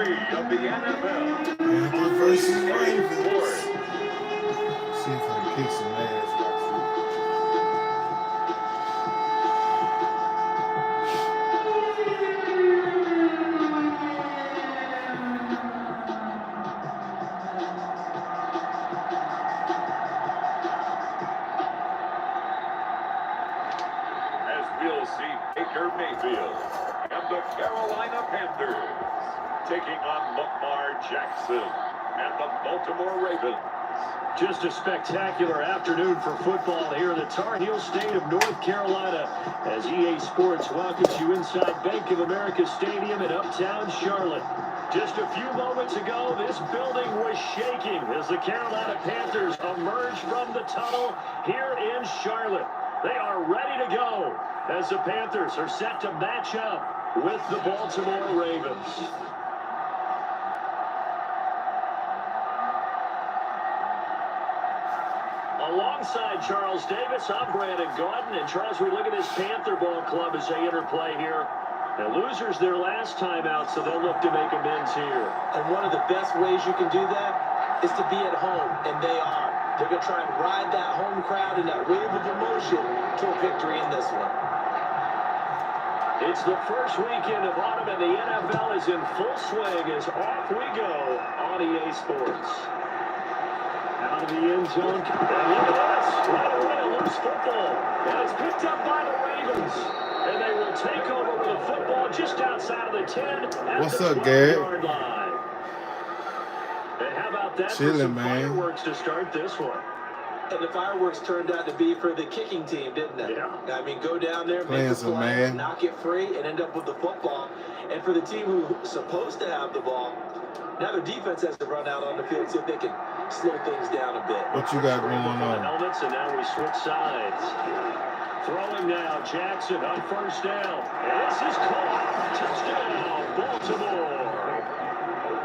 3 of the NFL. Panthers versus Ravens. See if I can kick some ass. As we'll see Baker Mayfield and the Carolina Panthers taking on Lamar Jackson and the Baltimore Ravens. Just a spectacular afternoon for football here in the Tar Heel state of North Carolina as EA Sports welcomes you inside Bank of America Stadium in uptown Charlotte. Just a few moments ago, this building was shaking as the Carolina Panthers emerged from the tunnel here in Charlotte. They are ready to go as the Panthers are set to match up with the Baltimore Ravens. Alongside Charles Davis, I'm Brandon Gordon. And Charles, we look at this Panther ball club as they interplay here. The losers their last time out, so they'll look to make amends here. And one of the best ways you can do that is to be at home, and they are. They're going to try and ride that home crowd and that wave of emotion to a victory in this one. It's the first weekend of autumn, and the NFL is in full swing as off we go on EA Sports. Out of the end zone. And look at this. Right away, a loose football. And it's picked up by the Ravens. And they will take over with a football just outside of the 10 at What's the up, Gary? 12-yard line. And how about that Chilling, for some man. fireworks to start this one? And the fireworks turned out to be for the kicking team, didn't they? Yeah. I mean, go down there, Playing make the some, play, man. knock it free, and end up with the football. And for the team who's supposed to have the ball, now their defense has to run out on the field, see if they can slow things down a bit. What you got going on? Helmets, and now we switch sides. Throwing now, Jackson on first down. And this is caught. Touchdown, Baltimore.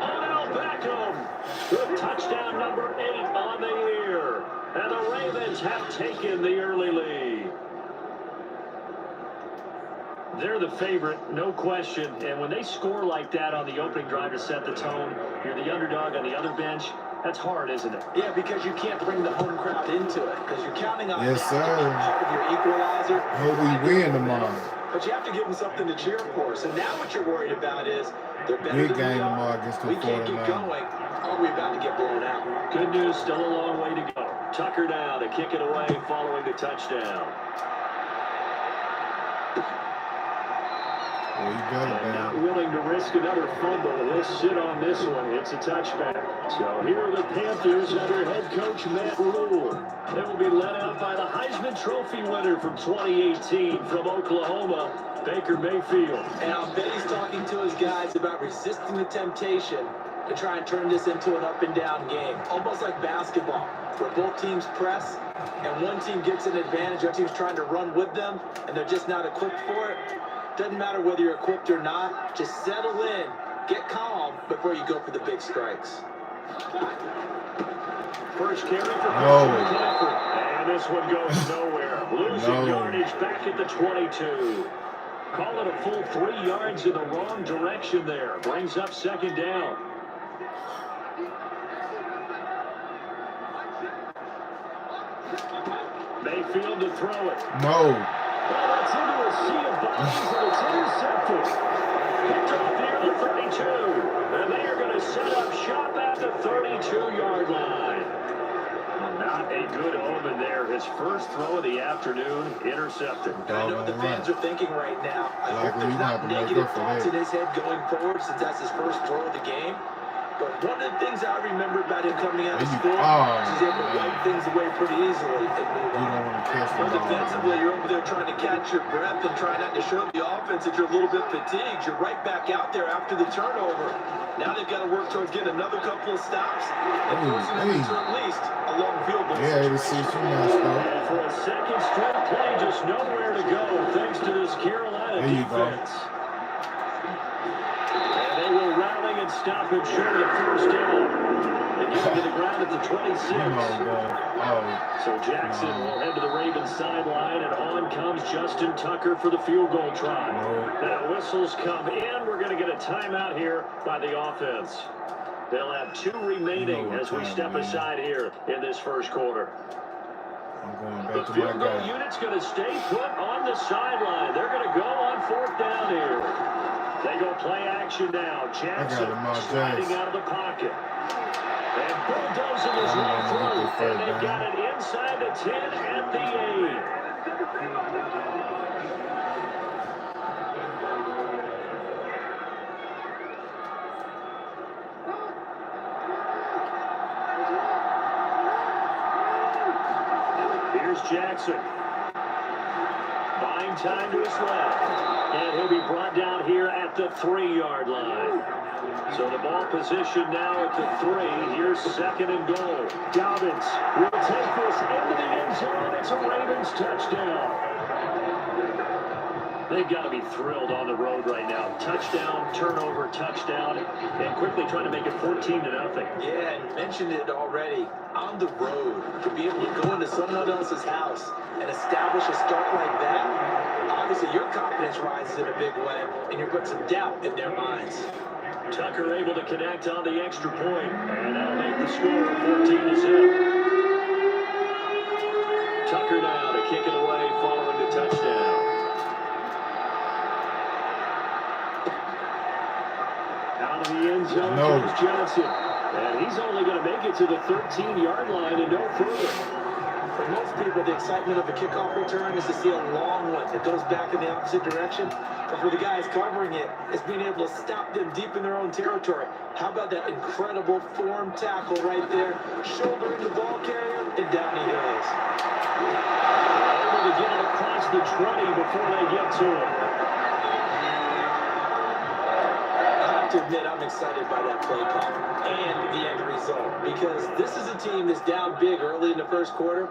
Odell Beckham with touchdown number 8 on the year. And the Ravens have taken the early lead. They're the favorite, no question. And when they score like that on the opening drive to set the tone, you're the underdog on the other bench. That's hard, isn't it? Yeah, because you can't bring the home crowd into it because you're counting on Yes, that to be sir. part of your equalizer. Hope we win tomorrow. But you have to give them something to cheer for. So now what you're worried about is they're better Big than we game are. tomorrow against the We can't get 49ers. going. Are we about to get blown out? Good news, still a long way to go. Tucker now to kick it away following the touchdown. There you go, Not man. willing to risk another fumble. He'll sit on this one. It's a touchback. So here are the Panthers under head coach Matt Rule. They will be led out by the Heisman Trophy winner from 2018 from Oklahoma, Baker Mayfield. And I'll bet he's talking to his guys about resisting the temptation to try and turn this into an up-and-down game. Almost like basketball, where both teams press, and one team gets an advantage, the other team's trying to run with them, and they're just not equipped for it. Doesn't matter whether you're equipped or not. Just settle in, get calm before you go for the big strikes. First carry for No. McCaffrey. And this one goes nowhere. Losing No. yardage back at the 22. Call it a full 3 yards in the wrong direction there. Brings up second down. Mayfield to throw it. No. Well, that's into a sea of bodies, and it's intercepted. Picked off near the 32. And they are going to set up shop at the 32-yard line. Not a good omen there. His first throw of the afternoon, intercepted. I know what the fans are thinking right now. I Like, hope we there's not have to make negative up for thoughts that. in his head going forward since that's his first throw of the game. But one of the things I remember about him coming out of school is he's able to wipe things away pretty easily and move You on. don't want to catch the Well, ball. defensively, you're over there trying to catch your breath and try not to show the offense that you're a little bit fatigued. You're right back out there after the turnover. Now they've got to work towards getting another couple of stops and forcing them into at least a long field goal. Yeah, it was 6 from last And for a second straight play, just nowhere to go thanks to this Carolina There you go. defense. And they will rally and stay stop him short of the first down. And get him to the ground at the 26. So Jackson will head to the Ravens sideline, and on comes Justin Tucker for the field goal try. Now whistles come in. We're going to get a timeout here by the offense. They'll have 2 remaining as we step aside here in this first quarter. The field goal unit's going to stay put on the sideline. They're going to go on 4th down here. They go play action now. Jackson sliding out of the pocket. And bulldozing his way through. And they've got it inside the 10 at the 8. Here's Jackson. Buying time to his left. And he'll be brought down here at the 3-yard line. So the ball position now at the 3. Here's 2nd and goal. Dobbins will take this into the end zone. It's a Ravens touchdown. They've got to be thrilled on the road right now. Touchdown, turnover, touchdown, and quickly trying to make it 14-0. Yeah, and mentioned it already. On the road, to be able to go into someone else's house and establish a start like that, obviously your confidence rises in a big way, and you're putting some doubt in their minds. Tucker able to connect on the extra point, and that'll make the score 14-0. Tucker now to kick it away following the touchdown. Out of the end zone comes Johnson. And he's only going to make it to the 13-yard line and no further. For most people, the excitement of a kickoff return is to see a long one that goes back in the opposite direction. But for the guys covering it, it's being able to stop them deep in their own territory. How about that incredible form tackle right there? Shouldering the ball carrier, and down he goes. Able to get it across the 20 before they get to him. To admit, I'm excited by that play call and the end result, because this is a team that's down big early in the first quarter,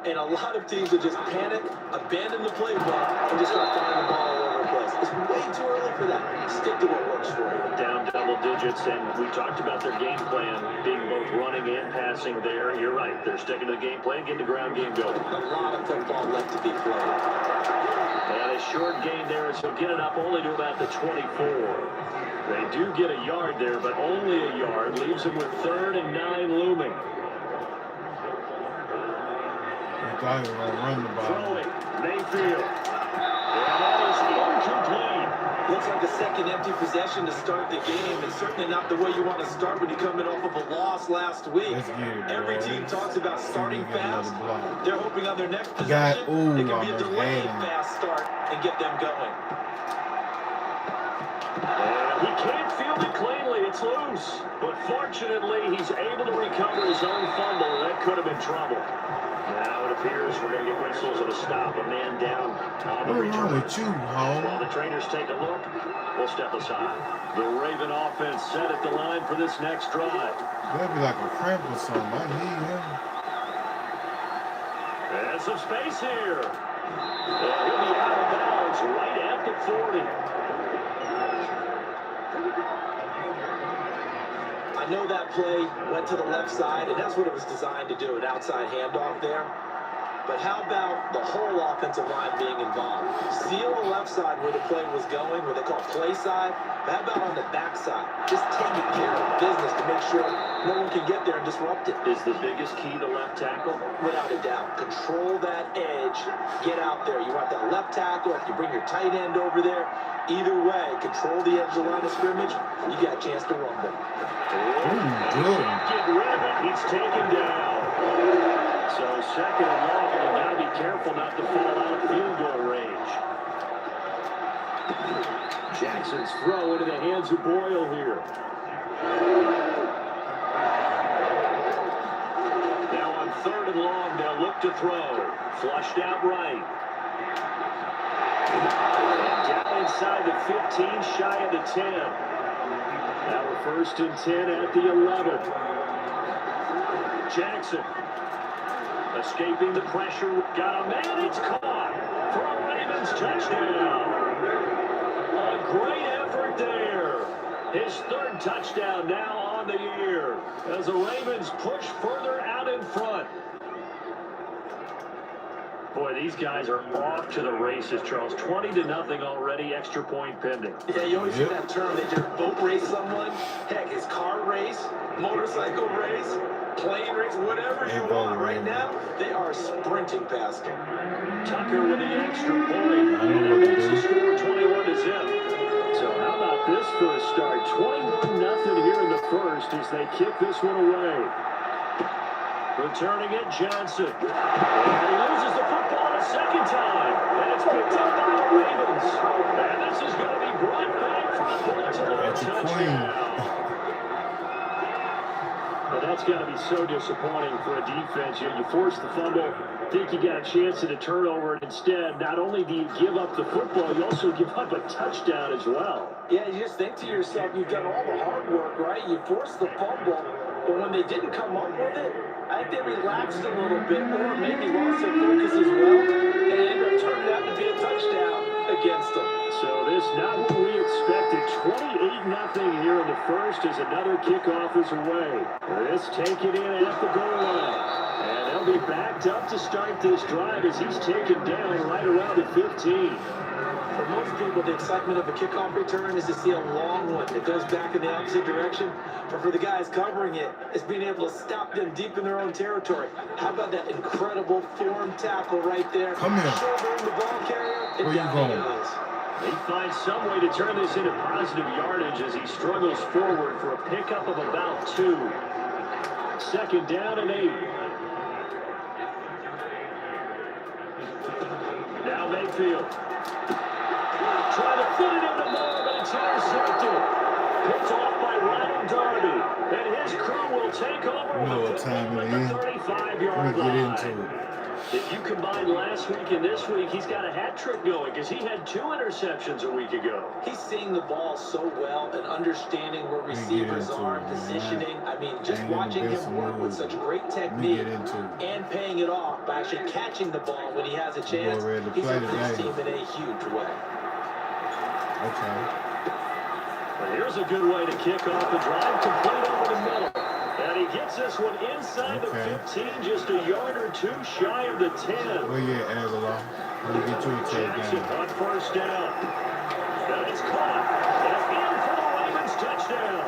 and a lot of teams will just panic, abandon the playbook, and just start throwing the ball all over the place. It's way too early for that. Stick to what works for you. Down double digits, and we talked about their game plan being both running and passing there. You're right. They're sticking to the game plan, getting the ground game going. A lot of football left to be played. And a short gain there as he'll get it up only to about the 24. They do get a yard there, but only a yard. Leaves him with 3rd and 9 looming. I thought he was going to run the ball. Throwing, Mayfield. And that is incomplete. Looks like a second empty possession to start the game, and certainly not the way you want to start when you're coming off of a loss last week. Every team talks about starting fast. They're hoping on their next possession, it can be a delayed fast start and get them going. And he can't field it cleanly. It's loose. But fortunately, he's able to recover his own fumble. That could have been trouble. Now it appears we're going to get whistles of a stop. A man down on the return. While the trainers take a look, we'll step aside. The Raven offense set at the line for this next drive. That'd be like a cramp or something. I need him. And some space here. And he'll be out of bounds right at the 40. I know that play went to the left side, and that's what it was designed to do, an outside handoff there. But how about the whole offensive line being involved? Seal the left side where the play was going, where they call play side. But how about on the back side? Just taking care of business to make sure no one can get there and disrupt it. Is the biggest key the left tackle? Without a doubt. Control that edge. Get out there. You want that left tackle. If you bring your tight end over there, either way, control the edge of the line of scrimmage. You got a chance to rumble. Get rid of it. He's taken down. So 2nd and long, and you got to be careful not to fall out of field goal range. Jackson's throw into the hands of Boyle here. Now on 3rd and long, they'll look to throw. Flushed out right. And down inside the 15, shy of the 10. Now we're 1st and 10 at the 11. Jackson. Escaping the pressure. Got a man. It's caught for a Ravens touchdown. A great effort there. His third touchdown now on the year as the Ravens push further out in front. Boy, these guys are off to the races, Charles. 20-0 already, extra point pending. Yeah, you always hear that term. They just boat race someone. Heck, it's car race, motorcycle race, plane race, whatever you want. Right now, they are sprinting past them. Tucker with the extra point. And makes the score 21-0. So how about this for a start? 21-0 here in the first as they kick this one away. Returning it, Johnson. And he loses the football a second time. And it's picked up by the Ravens. And this is going to be brought back for a point to the touchdown. But that's got to be so disappointing for a defense. You force the fumble, think you got a chance at a turnover, and instead, not only do you give up the football, you also give up a touchdown as well. Yeah, you just think to yourself, you've done all the hard work, right? You forced the fumble, but when they didn't come up with it, I think they relaxed a little bit, or maybe lost their focus as well, and it ended up turning out to be a touchdown against them. So this not what we expected. 28-0 here in the first as another kickoff is away. This taken in at the goal line. And they'll be backed up to start this drive as he's taken down right around the 15. For most people, the excitement of a kickoff return is to see a long one that goes back in the opposite direction. But for the guys covering it, it's being able to stop them deep in their own territory. How about that incredible form tackle right there? Come here. Shouldering the ball carrier. Where you going? He finds some way to turn this into positive yardage as he struggles forward for a pickup of about 2. Second down and 8. Now Mayfield. Trying to fit it into more, but it's intercepted. Picked off by Ryan Darby. And his crew will take over No time in the end. 35-yard Let me line. get into it. If you combine last week and this week, he's got a hat trick going because he had 2 interceptions a week ago. He's seeing the ball so well and understanding where receivers are, positioning. I mean, just watching him work with such great technique and paying it off by actually catching the ball when he has a chance. He's helped his team in a huge way. Okay. But here's a good way to kick off the drive, complete over the middle. And he gets this one inside the 15, just a yard or 2 shy of the 10. Where you at, Aguilar? Let me get you a Jackson touchdown. on first down. And it's caught. And in for the Ravens touchdown.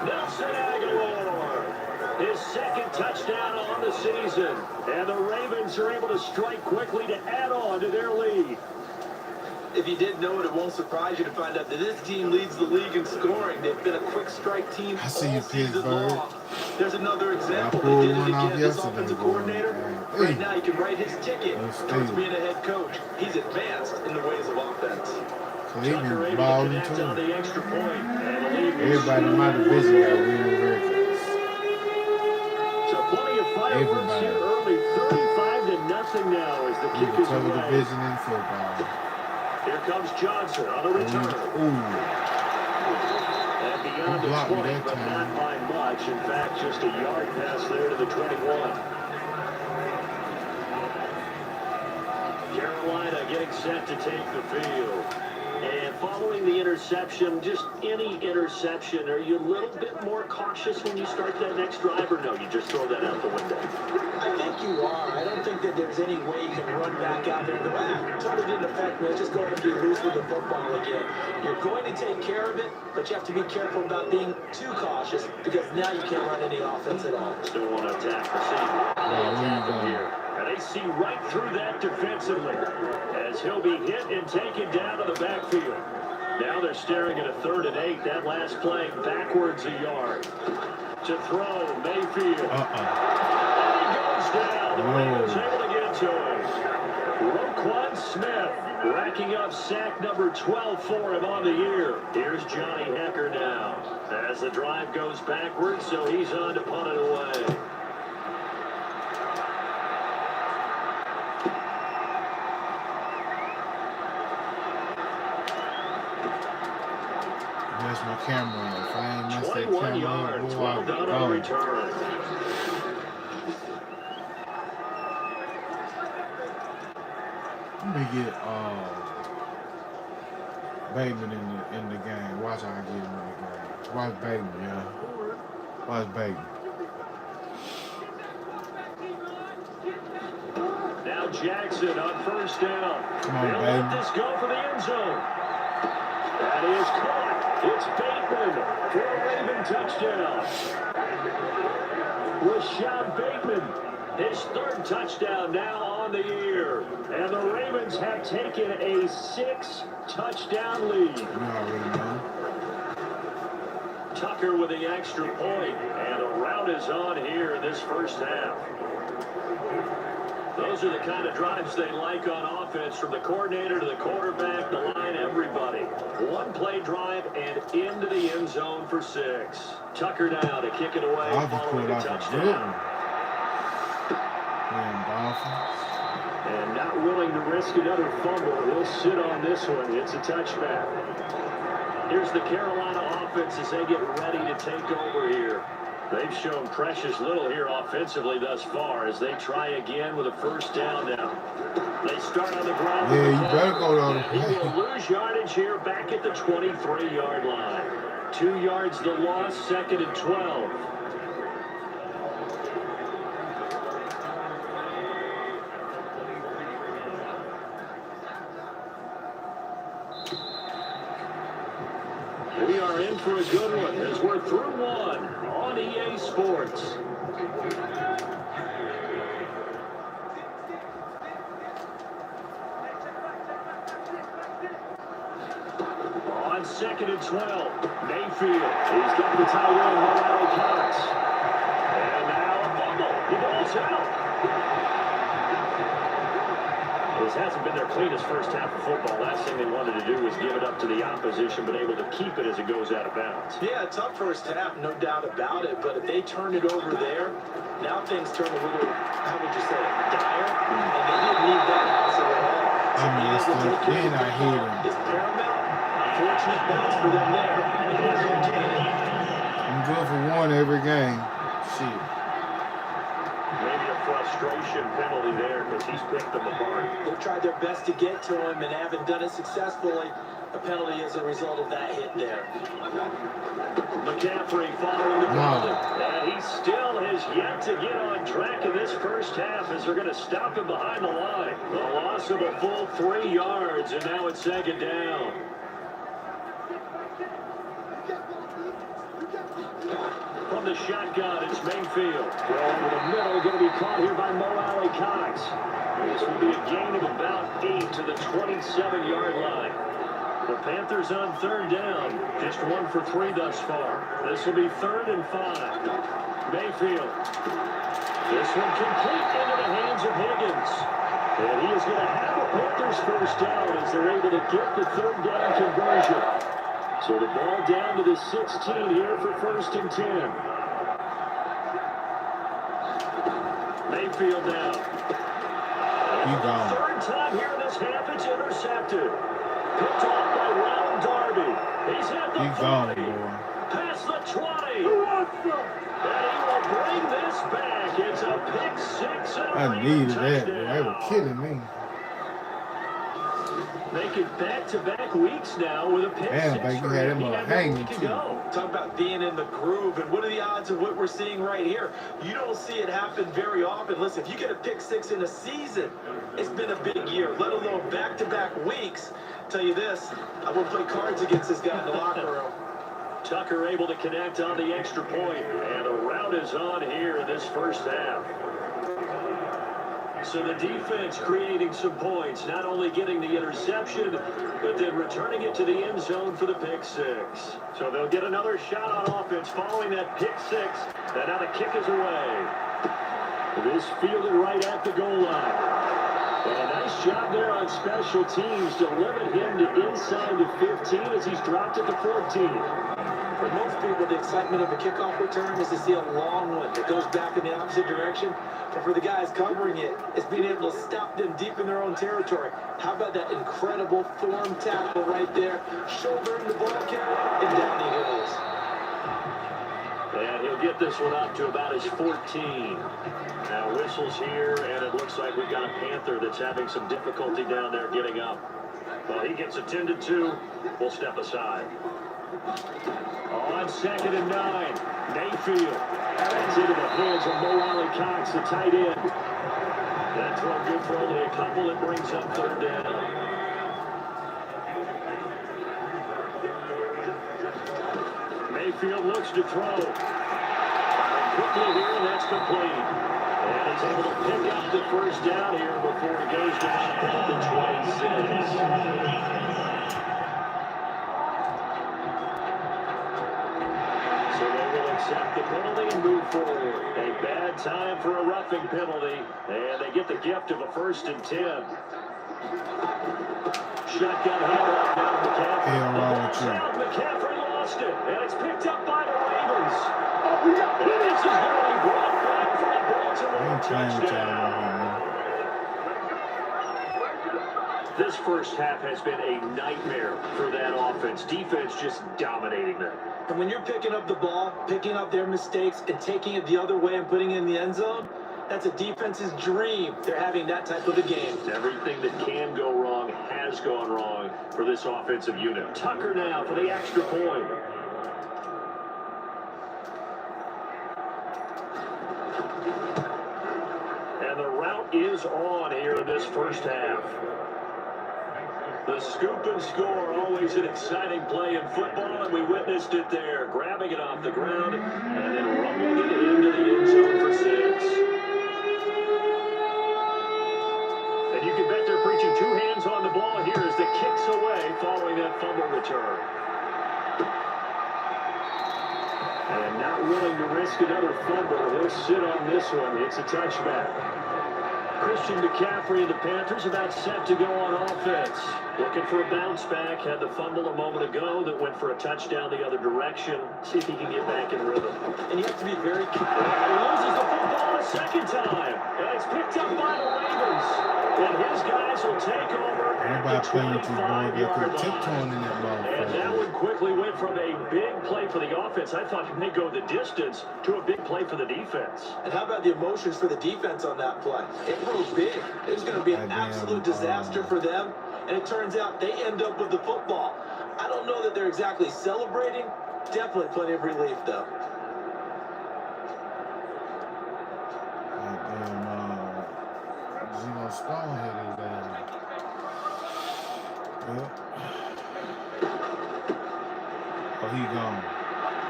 Nelson Aguilar. His second touchdown on the season. And the Ravens are able to strike quickly to add on to their lead. If you didn't know it, it won't surprise you to find out that this team leads the league in scoring. They've been a quick strike team I see you, all season Pittsburgh. long. There's another example. I pulled They did it one off again. This yesterday, offensive boy. coordinator, Hey. right now, he can write his ticket Let's towards see. being a head coach. He's advanced in the ways of offense. So they Tucker been able to balling connect on too. the extra point. And the lead is Everybody in my division got winning records. So plenty of fireworks here early. 35-0 now as the You kick can is cover away. division in football. Here comes Johnson on the return. Ooh. And beyond He the blocked me 20, that but time. not by much. In fact, just a yard pass there to the 21. Carolina getting set to take the field. And following the interception, just any interception, are you a little bit more cautious when you start that next drive, or no, you just throw that out the window? I think you are. I don't think that there's any way you can run back out there and go, totally didn't affect me. Let's just go ahead and be loose with the football again. You're going to take care of it, but you have to be careful about being too cautious because now you can't run any offense at all. Still want to attack receiver. Here. And they see right through that defensively as he'll be hit and taken down to the backfield. Now they're staring at a 3rd and 8. That last play backwards a yard. To throw, Mayfield. And he goes down. The Ravens able to get to him. Roquan Smith racking up sack number 12 for him on the year. Here's Johnny Hecker now as the drive goes backwards, so he's on to punt it away. That's my camera. If I ain't mess that 21 camera yards, up, well done on the return. Let me get Bateman in the game. Watch how I get him in the game. Watch Bateman, yeah. Watch Bateman. Now Jackson on first down. Come on, They'll let this go for the end zone. That is caught. It's Bateman for a Raven touchdown. Rashad Bateman, his third touchdown now on the year. And the Ravens have taken a 6-touchdown lead. You already know. Tucker with the extra point, and a rout is on here in this first half. Those are the kind of drives they like on offense, from the coordinator to the quarterback, the line, everybody. One-play drive and into the end zone for 6. Tucker now to kick it away following a touchdown. And not willing to risk another fumble. He'll sit on this one. It's a touchback. Here's the Carolina offense as they get ready to take over here. They've shown precious little here offensively thus far as they try again with a first down now. They start on the ground. Yeah, you better go down. He will lose yardage here back at the 23-yard line. 2 yards the loss, 2nd and 12. We are in for a good one as we're through one on EA Sports. On 2nd and 12, Mayfield. He's got the tight end, Mo Cox. And now a fumble. The ball's out. This hasn't been their cleanest first half of football. Last thing they wanted to do was give it up to the opposition, but able to keep it as it goes out of bounds. Yeah, tough first half, no doubt about it. But if they turn it over there, now things turn a little, how would you say, dire. And they didn't need that hassle at all. I mean, it's still in our head. It's paramount. Fortunate bounce for them there. I'm good for one every game. Shit. Maybe a frustration penalty there because he's picked them apart. They've tried their best to get to him and haven't done it successfully. A penalty as a result of that hit there. McCaffrey following the penalty. And he still has yet to get on track in this first half as they're going to stop him behind the line. A loss of a full 3 yards, and now it's 2nd down. From the shotgun, it's Mayfield. Throw over the middle, going to be caught here by Mo Cox. This will be a gain of about 8 to the 27-yard line. The Panthers on 3rd down, just 1 for 3 thus far. This will be 3rd and 5. Mayfield. This one complete into the hands of Higgins. And he is going to have a Panthers first down as they're able to get the 3rd down conversion. So the ball down to the 16 here for 1st and 10. Mayfield now. You gone. 3rd time here in this half, it's intercepted. Picked off by Ron Darby. He's at the 40. Past the 20. And he will bring this back. It's a pick 6 and a I needed that. touchdown. They were kidding me. Making back-to-back weeks now with a pick 6 baby, for had him. him He had hanging, one week too. ago. Talk about being in the groove, and what are the odds of what we're seeing right here? You don't see it happen very often. Listen, if you get a pick 6 in a season, it's been a big year, let alone back-to-back weeks. Tell you this, I will play cards against this guy in the locker room. Tucker able to connect on the extra point, and a rout is on here in this first half. So the defense creating some points, not only getting the interception, but then returning it to the end zone for the pick 6. So they'll get another shot on offense following that pick 6, and now the kick is away. It is fielded right at the goal line. And a nice job there on special teams to limit him to inside the 15 as he's dropped at the 14. For most people, the excitement of a kickoff return is to see a long one that goes back in the opposite direction. But for the guys covering it, it's being able to stop them deep in their own territory. How about that incredible form tackle right there, shouldering the ball carrier, and down he goes. And he'll get this one up to about his 14. Now whistles here, and it looks like we've got a Panther that's having some difficulty down there getting up. Well, he gets attended to. We'll step aside. On 2nd and 9, Mayfield. That's into the hands of Mo Alley-Cox, the tight end. That throw good for only a couple. It brings up 3rd down. Mayfield looks to throw. Quickly here, and that's complete. And he's able to pick up the 1st down here before he goes down at the 26. So they will accept the penalty and move forward. A bad time for a roughing penalty, and they get the gift of a 1st and 10. Shotgun handoff now to McCaffrey. Yeah, wrong with you. McCaffrey lost it, and it's picked up by the Ravens. And this is going to be brought back for a Baltimore touchdown. This first half has been a nightmare for that offense. Defense just dominating them. And when you're picking up the ball, picking up their mistakes, and taking it the other way and putting it in the end zone, that's a defense's dream. They're having that type of a game. Everything that can go wrong has gone wrong for this offensive unit. Tucker now for the extra point. And the route is on here in this first half. The scoop and score, always an exciting play in football, and we witnessed it there. Grabbing it off the ground and then rumbling it into the end zone for 6. And you can bet they're preaching 2 hands on the ball here as the kicks away following that fumble return. And not willing to risk another fumble. He'll sit on this one. It's a touchback. Christian McCaffrey and the Panthers about set to go on offense. Looking for a bounce back. Had the fumble a moment ago that went for a touchdown the other direction. See if he can get back in rhythm. And you have to be very careful. He loses the football a 2nd time. And it's picked up by the Ravens. And his guys will take over at the 25-yard tiptoeing in line. that ball. And that one quickly went from a big play for the offense. I thought he may go the distance to a big play for the defense. And how about the emotions for the defense on that play? It grew big. It was going to be an absolute disaster for them. And it turns out they end up with the football. I don't know that they're exactly celebrating. Definitely plenty of relief, though. Zeno Stone hit his ass. Yep. Oh, he gone.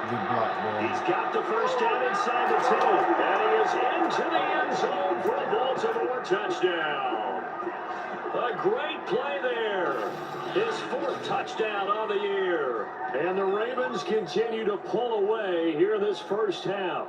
Good block, boy. He's got the 1st down inside the 10. And he is into the end zone for a Baltimore touchdown. A great play there. His 4th touchdown on the year. And the Ravens continue to pull away here this first half.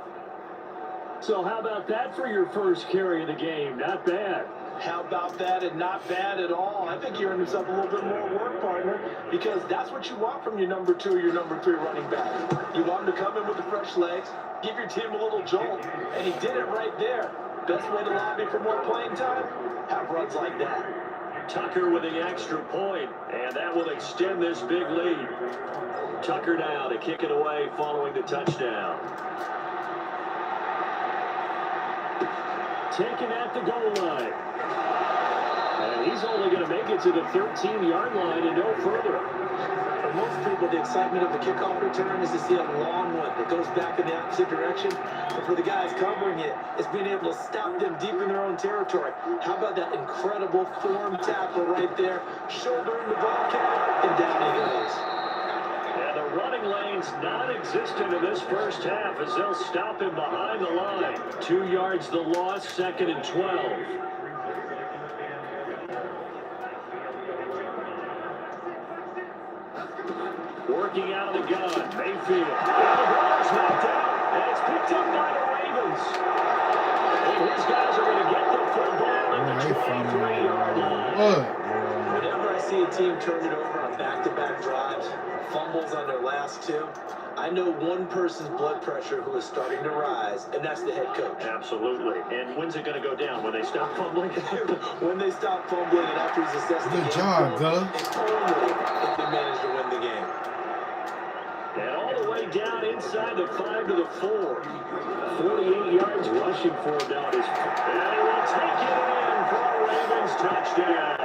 So how about that for your first carry of the game? Not bad. How about that, and not bad at all? I think you earned yourself a little bit more work, partner, because that's what you want from your number 2 or your number 3 running back. You want him to come in with the fresh legs, give your team a little jolt, and he did it right there. Best way to lobby for more playing time? Have runs like that. Tucker with the extra point, and that will extend this big lead. Tucker now to kick it away following the touchdown. Taken at the goal line. And he's only going to make it to the 13-yard line and no further. For most people, the excitement of the kickoff return is to see a long one that goes back in the opposite direction. But for the guys covering it, it's being able to stop them deep in their own territory. How about that incredible form tackle right there? Shouldering the Bobcat, and down he goes. And the running lane's non-existent in this first half as they'll stop him behind the line. 2 yards the loss, 2nd and 12. Working out of the gun, Mayfield. And the ball is knocked out, and it's picked up by the Ravens. And his guys are going to get the football at the 23-yard line. Whenever I see a team turn it over on back-to-back drives, fumbles on their last 2, I know one person's blood pressure who is starting to rise, and that's the head coach. Absolutely. And when's it going to go down? When they stop fumbling? When they stop fumbling and after he's assessed the game. Good job, Gus. Only if they manage to win the game. And all the way down inside the 5 to the 4. 48 yards rushing for Dallas. And he will take it in for a Ravens touchdown.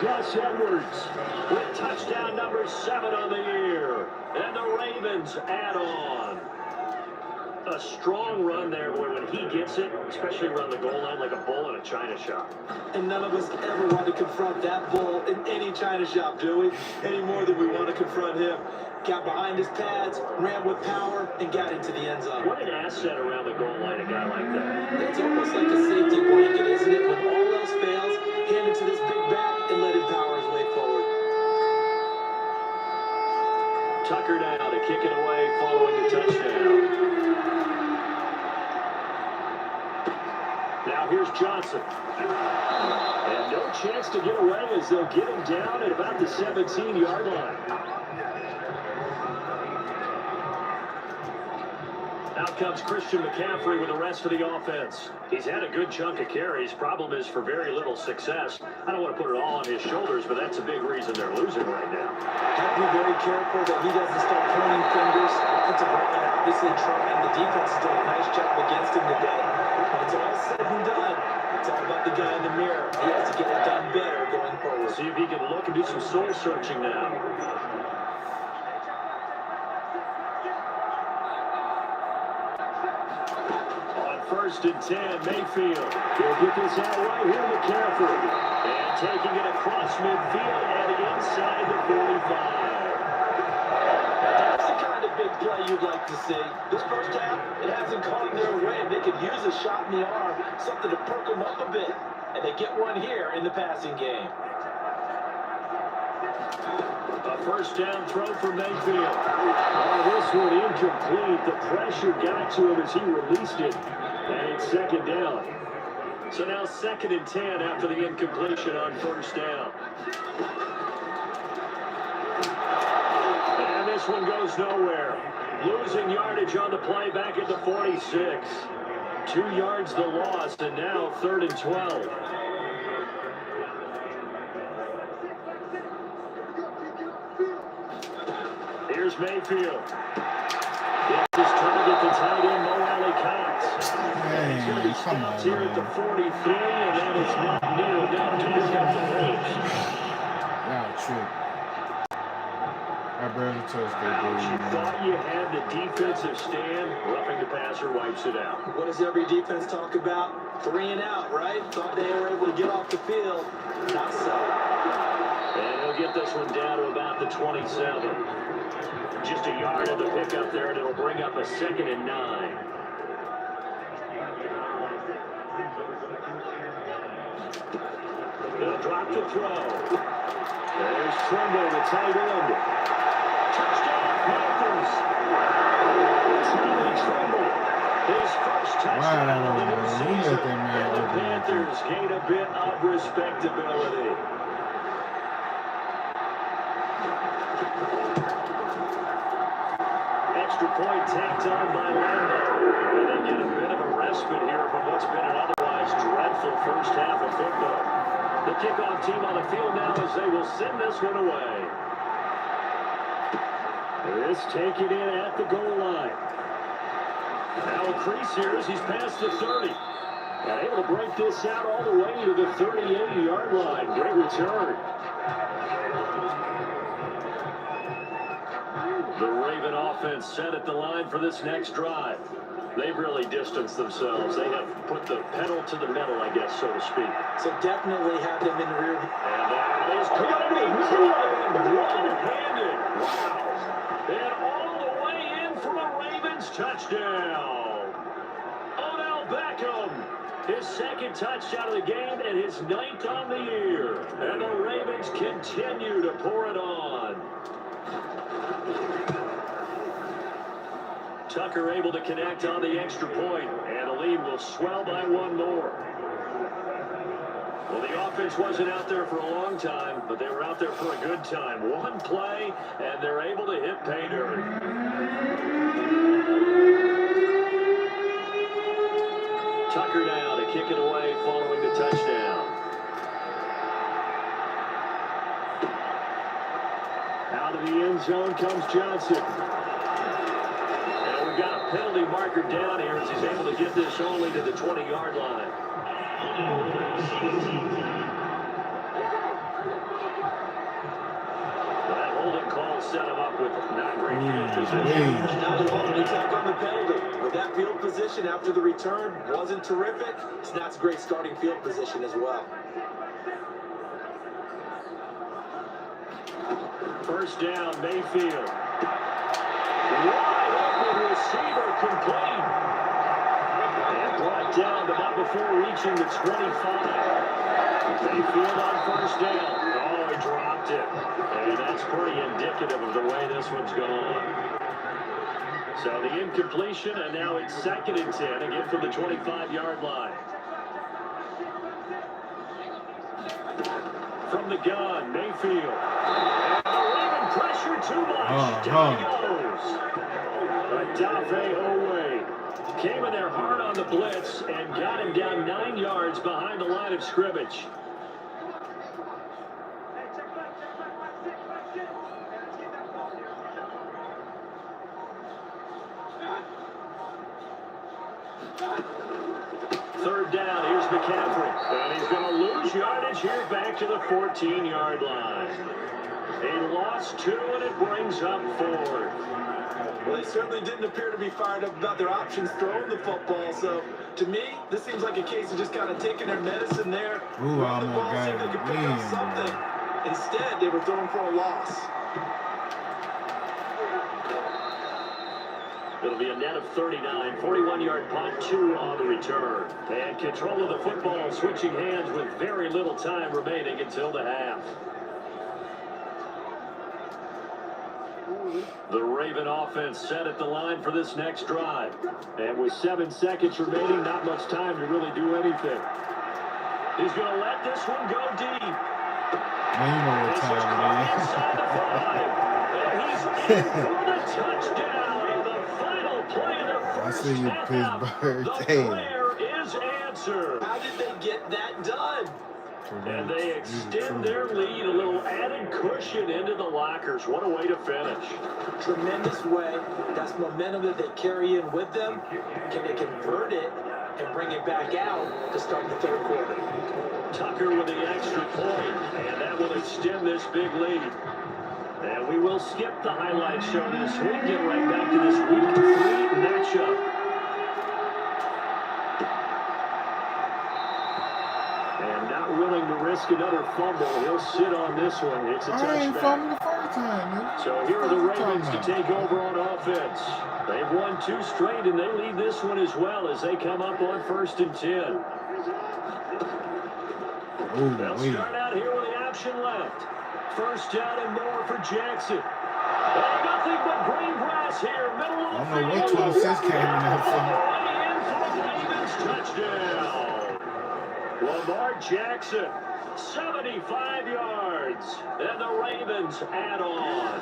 Gus Edwards with touchdown number 7 on the year. And the Ravens add on. A strong run there, boy, when he gets it, especially around the goal line like a bull in a china shop. And none of us ever want to confront that bull in any china shop, do we? Any more than we want to confront him. Got behind his pads, ran with power, and got into the end zone. What an asset around the goal line, a guy like that. It's almost like a safety blanket, isn't it? When all else fails, hand it to this big back and let him power his way forward. Tucker now to kick it away following the touchdown. Now here's Johnson. And no chance to get away as they'll get him down at about the 17-yard line. Out comes Christian McCaffrey with the rest of the offense. He's had a good chunk of carries. Problem is for very little success. I don't want to put it all on his shoulders, but that's a big reason they're losing right now. Have to be very careful that he doesn't start pointing fingers. Offensive line obviously trying. The defense is doing a nice job against him today. When it's all said and done, it's all about the guy in the mirror. He has to get it done better going forward. See if he can look and do some soul searching now. First and 10, Mayfield. He'll get this out right here, McCaffrey. And taking it across midfield and inside the 45. That's the kind of big play you'd like to see. This first half, it hasn't gone their way. They could use a shot in the arm, something to perk them up a bit. And they get one here in the passing game. A first down throw for Mayfield. Oh, this one incomplete. The pressure got to him as he released it. And it's second down. So now 2nd and 10 after the incompletion on first down. And this one goes nowhere. Losing yardage on the play back at the 46. 2 yards the loss, and now 3rd and 12. Here's Mayfield. Gets his target, the tight end, Mo Alley Cox. He's going to be stopped here at the 43, and then it's not near enough to pick up the first. Yeah, true. I barely touched that dude. You thought you had the defensive stand. Roughing the passer wipes it out. What does every defense talk about? 3 and out, right? Thought they were able to get off the field. Not so. And he'll get this one down to about the 27. Just a yard of the pickup there, and it'll bring up a 2nd and 9. They'll drop to throw. There's Trimble, the tight end. Touchdown, Panthers. Tommy Trimble, his first touchdown of the new season. And the Panthers gain a bit of respectability. Extra point tacked on by Lambo. And they get a bit of a respite here from what's been an otherwise dreadful first half of football. The kickoff team on the field now as they will send this one away. This taken in at the goal line. Now a crease here as he's past the 30. And able to break this out all the way to the 38-yard line. Great return. The Raven offense set at the line for this next drive. They've really distanced themselves. They have put the pedal to the metal, I guess, so to speak. So definitely have them in the rear. And that is going to be one-handed. Wow. And all the way in for a Ravens touchdown. Odell Beckham, his 2nd touchdown of the game and his 9th on the year. And the Ravens continue to pour it on. Tucker able to connect on the extra point, and the lead will swell by 1 more. Well, the offense wasn't out there for a long time, but they were out there for a good time. 1 play, and they're able to hit pay dirt. Tucker now to kick it away following the touchdown. Out of the end zone comes Johnson. And we've got a penalty marker down here as he's able to get this only to the 20-yard line. will set him up with not great field position. Now they're holding attack on the penalty. With that field position after the return wasn't terrific, it's not a great starting field position as well. First down, Mayfield. Wide open receiver complete. And brought down about before reaching the 25. Mayfield on first down. Oh, he dropped it. And that's pretty indicative of the way this one's gone. So the incompletion, and now it's 2nd and 10, again from the 25-yard line. From the gun, Mayfield. And pressure too much. Down he goes. Adafe Owe came in there hard on the blitz and got him down 9 yards behind the line of scrimmage. Third down, here's McCaffrey. And he's going to lose yardage here back to the 14-yard line. He lost 2, and it brings up 4. Well, they certainly didn't appear to be fired up about their options throwing the football. So, to me, this seems like a case of just kind of taking their medicine there. Ooh, Run the ball, see if they could pick up something. Instead, they were throwing for a loss. It'll be a net of 39, 41-yard punt, 2 on the return. And control of the football switching hands with very little time remaining until the half. The Raven offense set at the line for this next drive. And with 7 seconds remaining, not much time to really do anything. He's going to let this one go deep. Man, you know what time Inside the 5. And he's in for the touchdown. The final play of the I first see you, half. Pittsburgh. The Damn. prayer is answered. How did they get that done? And they extend their lead, a little added cushion into the lockers. What a way to finish. Tremendous way. That's momentum that they carry in with them. Can they convert it and bring it back out to start the 3rd quarter? Tucker with the extra point, and that will extend this big lead. And we will skip the highlight show this week. Get right back to this week 3 matchup. And not willing to risk another fumble. He'll sit on this one. It's a I ain't touchback. fumbled the first time, man. So here are the Ravens to take over on offense. They've won 2 straight, and they lead this one as well as they come up on 1st and 10. They'll start out here with the option left. First down and more for Jackson. And nothing but green grass here, middle of the field. I don't know what 26 came in there for. In for the Ravens touchdown. Lamar Jackson, 75 yards, and the Ravens add on.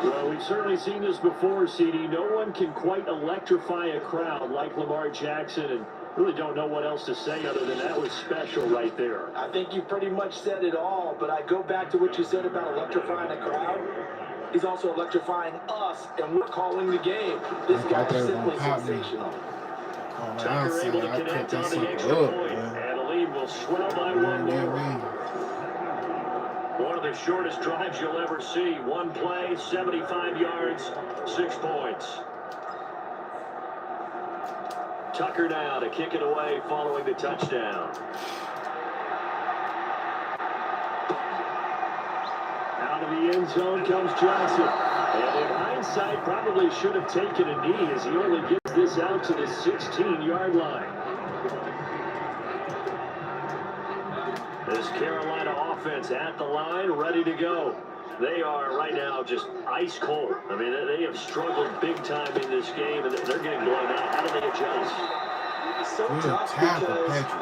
Well, we've certainly seen this before, CD. No one can quite electrify a crowd like Lamar Jackson, and really don't know what else to say other than that was special right there. I think you pretty much said it all, but I go back to what you said about electrifying a crowd. He's also electrifying us, and we're calling the game. This guy is simply sensational. Tucker able to connect on the extra point, and the lead will swell by 1 more. One of the shortest drives you'll ever see. One play, 75 yards, 6 points. Tucker now to kick it away following the touchdown. Out of the end zone comes Johnson. And in hindsight, probably should have taken a knee as he only gets this out to the 16-yard line. This Carolina offense at the line, ready to go. They are right now just ice cold. I mean, they have struggled big time in this game, and they're getting blown out. How do they adjust? So tough because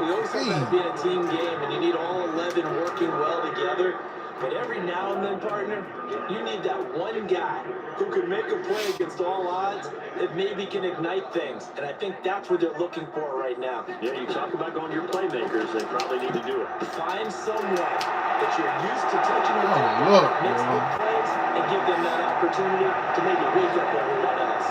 we always talk about it being a team game, and you need all 11 working well together. But every now and then, partner, you need that one guy who can make a play against all odds that maybe can ignite things. And I think that's what they're looking for right now. Yeah, you talk about going to your playmakers. They probably need to do it. Find someone that you're used to touching the ball, makes big plays, and give them that opportunity to maybe wake up everyone else.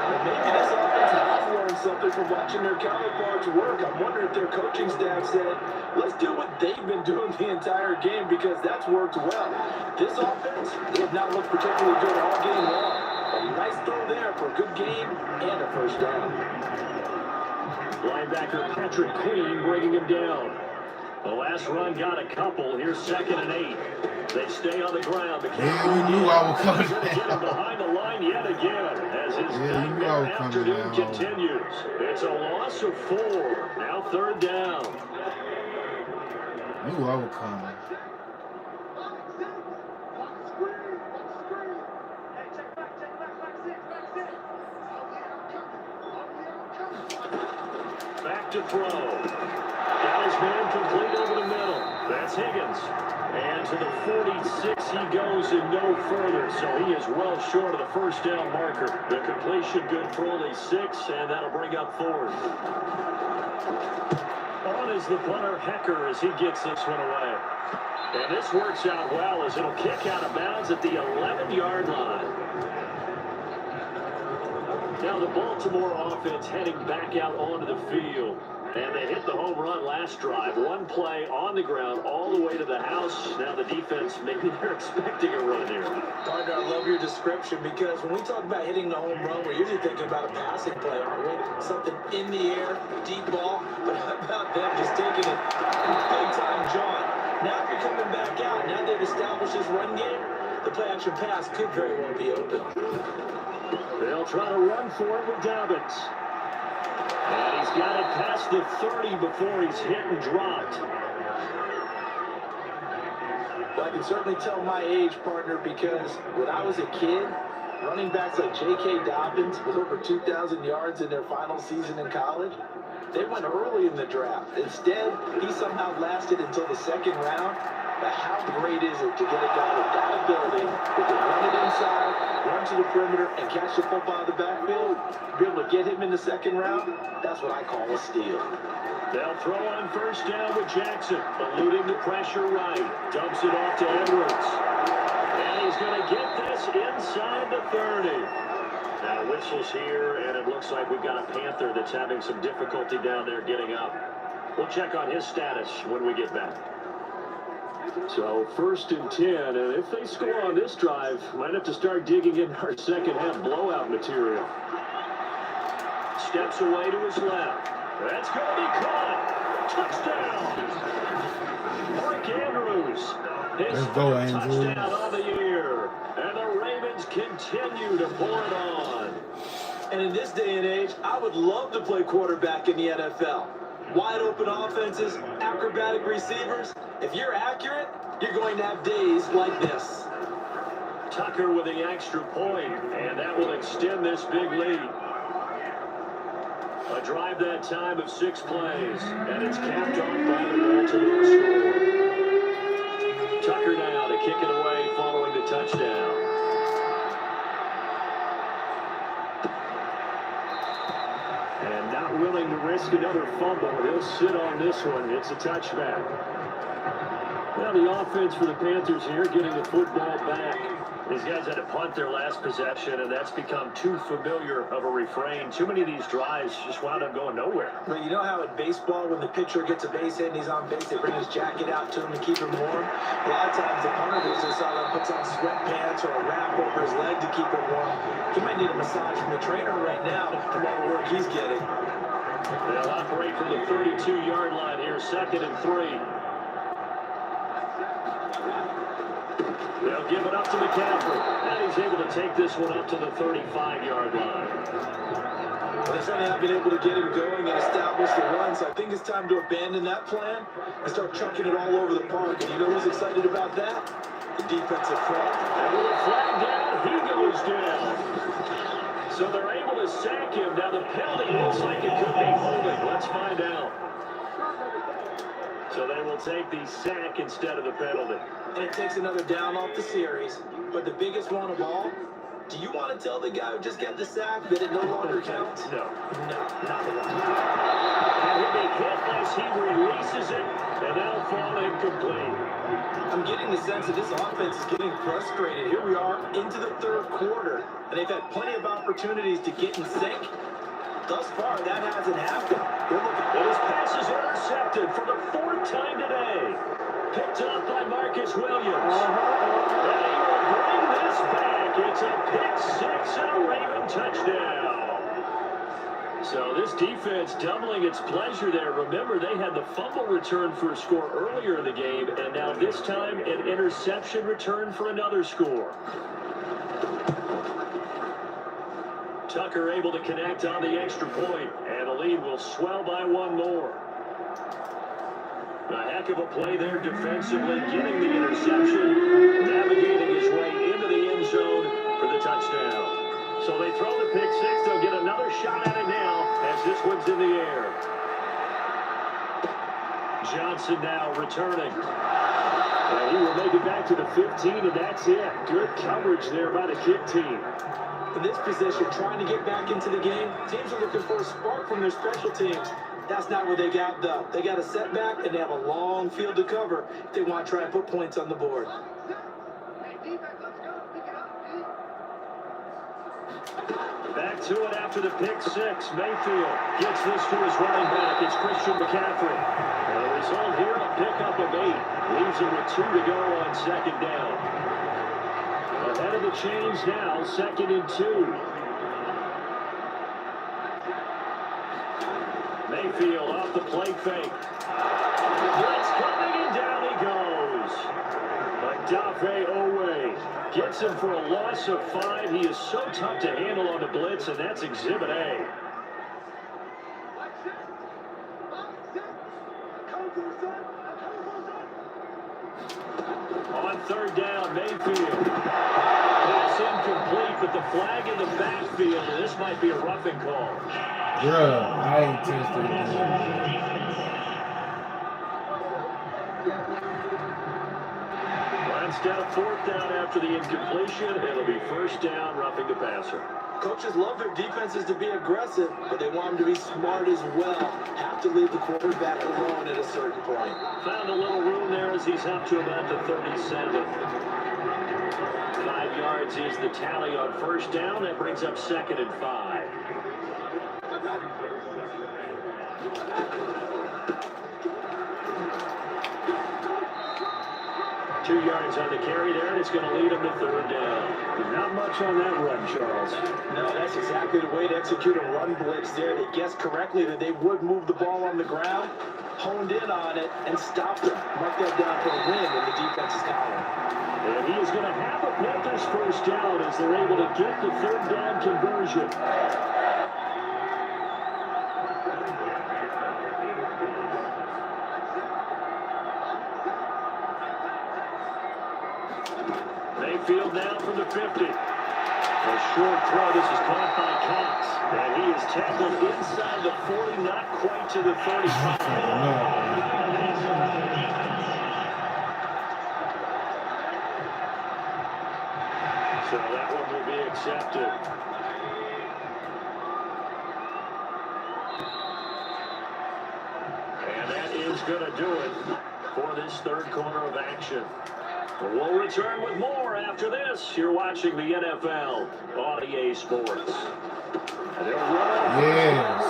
But maybe this offense has I've learned something from watching their counterparts work. I'm wondering if their coaching staff said, let's do what they've been doing the entire game because that's worked well. This offense did not look particularly good all game long. A nice throw there for a good game and a first down. Linebacker Patrick Queen bringing him down. The last run got a couple. Here's 2nd and 8. They stay on the ground. Yeah, you knew I was coming Going to get him behind the line yet again as his nightmare afternoon continues. It's a loss of 4. Now 3rd down. Knew I was coming. Back to throw. Got his man complete over the middle. That's Higgins. And to the 46 he goes and no further. So he is well short of the first down marker. The completion good for only 6, and that'll bring up 4th. On is the punter Hecker as he gets this one away. And this works out well as it'll kick out of bounds at the 11-yard line. Now the Baltimore offense heading back out onto the field. And they hit the home run last drive. One play on the ground all the way to the house. Now the defense, maybe they're expecting a run here. Partner, I love your description because when we talk about hitting the home run, we're usually thinking about a passing play, aren't we? Something in the air, deep ball. But how about them just taking it big time, John? Now if you're coming back out, now they've established this run game, the play-action pass could very well be open. They'll try to run for it with Dobbins. And he's got it past the 30 before he's hit and dropped. Well, I can certainly tell my age, partner, because when I was a kid, running backs like J.K. Dobbins with over 2,000 yards in their final season in college, they went early in the draft. Instead, he somehow lasted until the 2nd round. But how great is it to get a guy with that ability who can run it inside, run to the perimeter, and catch the football in the backfield? Be able to get him in the 2nd round? That's what I call a steal. They'll throw on first down with Jackson, eluding the pressure right. Dumps it off to Edwards. And he's going to get this inside the 30. Now whistles here, and it looks like we've got a Panther that's having some difficulty down there getting up. We'll check on his status when we get back. So 1st and 10, and if they score on this drive, might have to start digging in our second half blowout material. Steps away to his left. That's going to be caught. Touchdown. Mark Andrews. His touchdown on the year. And the Ravens continue to pour it on. And in this day and age, I would love to play quarterback in the NFL. Wide open offenses, acrobatic receivers. If you're accurate, you're going to have days like this. Tucker with the extra point, and that will extend this big lead. A drive that time of 6 plays, and it's capped off by the Baltimore score. Tucker now to kick it away following the touchdown. And not willing to risk another fumble. He'll sit on this one. It's a touchback. Now the offense for the Panthers here getting the football back. These guys had to punt their last possession, and that's become too familiar of a refrain. Too many of these drives just wound up going nowhere. But you know how in baseball, when the pitcher gets a base hit and he's on base, they bring his jacket out to him to keep him warm? A lot of times the punter goes inside and puts on sweatpants or a wrap over his leg to keep him warm. He might need a massage from the trainer right now from all the work he's getting. They'll operate from the 32-yard line here, 2nd and 3. They'll give it up to McCaffrey. And he's able to take this one up to the 35-yard line. Well, they certainly have been able to get him going and establish the run, so I think it's time to abandon that plan and start chucking it all over the park. And you know who's excited about that? The defensive front. And with a flag down, he goes down. So they're able to sack him. Now the penalty looks like it could be holding. Let's find out. So they will take the sack instead of the penalty. And it takes another down off the series. But the biggest one of all, do you want to tell the guy who just got the sack that it no longer counts? No. No, not at all. And he'll be hit as he releases it, and that'll fall incomplete. I'm getting the sense that this offense is getting frustrated. Here we are into the 3rd quarter, and they've had plenty of opportunities to get in sync. thus far, that hasn't happened. His pass is intercepted for the 4th time today. Picked up by Marcus Williams. And he will bring this back. It's a pick 6 and a Raven touchdown. So this defense doubling its pleasure there. Remember, they had the fumble return for a score earlier in the game, and now this time an interception return for another score. Tucker able to connect on the extra point, and the lead will swell by one more. A heck of a play there defensively, getting the interception, navigating his way into the end zone for the touchdown. So they throw the pick 6. They'll get another shot at it now as this one's in the air. Johnson now returning. And he will make it back to the 15, and that's it. Good coverage there by the kick team. In this position, trying to get back into the game, teams are looking for a spark from their special teams. That's not what they got, though. They got a setback, and they have a long field to cover if they want to try and put points on the board. Back to it after the pick 6. Mayfield gets this to his running back. It's Christian McCaffrey. And the result here, a pickup of 8. Leaves him with 2 to go on 2nd down. Ahead of the chains now, 2nd and 2. Mayfield off the play fake. Blitz coming, and down he goes. Odafe Owe gets him for a loss of 5. He is so tough to handle on the blitz, and that's Exhibit A. On 3rd down, Mayfield. Pass incomplete, but the flag in the backfield, and this might be a roughing call. Bruh, I ain't tested Down 4th down after the incompletion. It'll be 1st down, roughing the passer. Coaches love their defenses to be aggressive, but they want them to be smart as well. Have to leave the quarterback alone at a certain point. Found a little room there as he's up to about the 37. 5 yards is the tally on 1st down. That brings up 2nd and 5. 2 yards on the carry there, and it's going to lead him to 3rd down. Not much on that run, Charles. No, that's exactly the way to execute a run blitz there. They guessed correctly that they would move the ball on the ground, honed in on it, and stopped them. Mark that down for a win in the defense's column. And he is going to have a Panthers 1st down as they're able to get the 3rd down conversion. Mayfield now from the 50. A short throw. This is caught by Cox. And he is tackled inside the 40, not quite to the 35. So that one will be accepted. And that is going to do it for this 3rd quarter of action. We'll return with more after this. You're watching the NFL on EA Sports. Yes.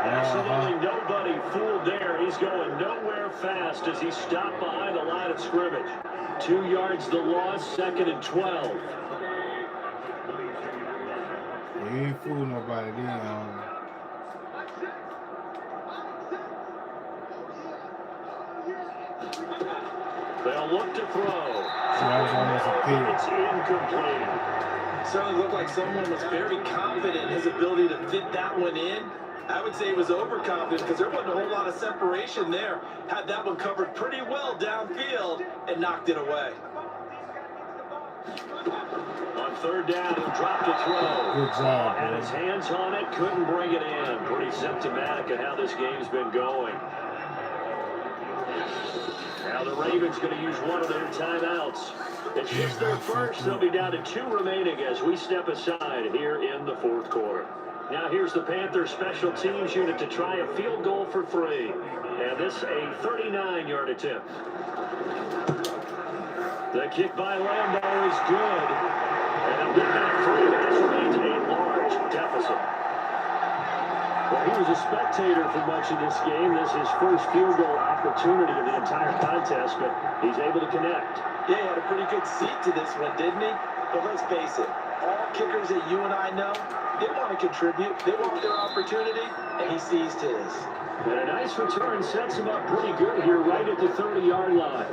Absolutely nobody fooled there. He's going nowhere fast as he stopped behind the line of scrimmage. 2 yards the loss, 2nd and 12. He ain't fooling nobody then. They'll look to throw. It's incomplete. Certainly looked like someone was very confident in his ability to fit that one in. I would say he was overconfident because there wasn't a whole lot of separation there. Had that one covered pretty well downfield and knocked it away. On 3rd down, he'll drop to throw. Good job, Had his hands on it, couldn't bring it in. Pretty symptomatic of how this game's been going. Now the Ravens going to use one of their timeouts. It's just their first. They'll be down to 2 remaining as we step aside here in the 4th quarter. Now here's the Panthers special teams unit to try a field goal for 3. And this a 39-yard attempt. The kick by Lambo is good. And they'll get that 3, but this remains a large deficit. Well, he was a spectator for much of this game. This is his first field goal opportunity of the entire contest, but he's able to connect. Yeah, he had a pretty good seat to this one, didn't he? But let's face it, all kickers that you and I know, they want to contribute. They want their opportunity, and he seized his. And a nice return sets him up pretty good here right at the 30-yard line.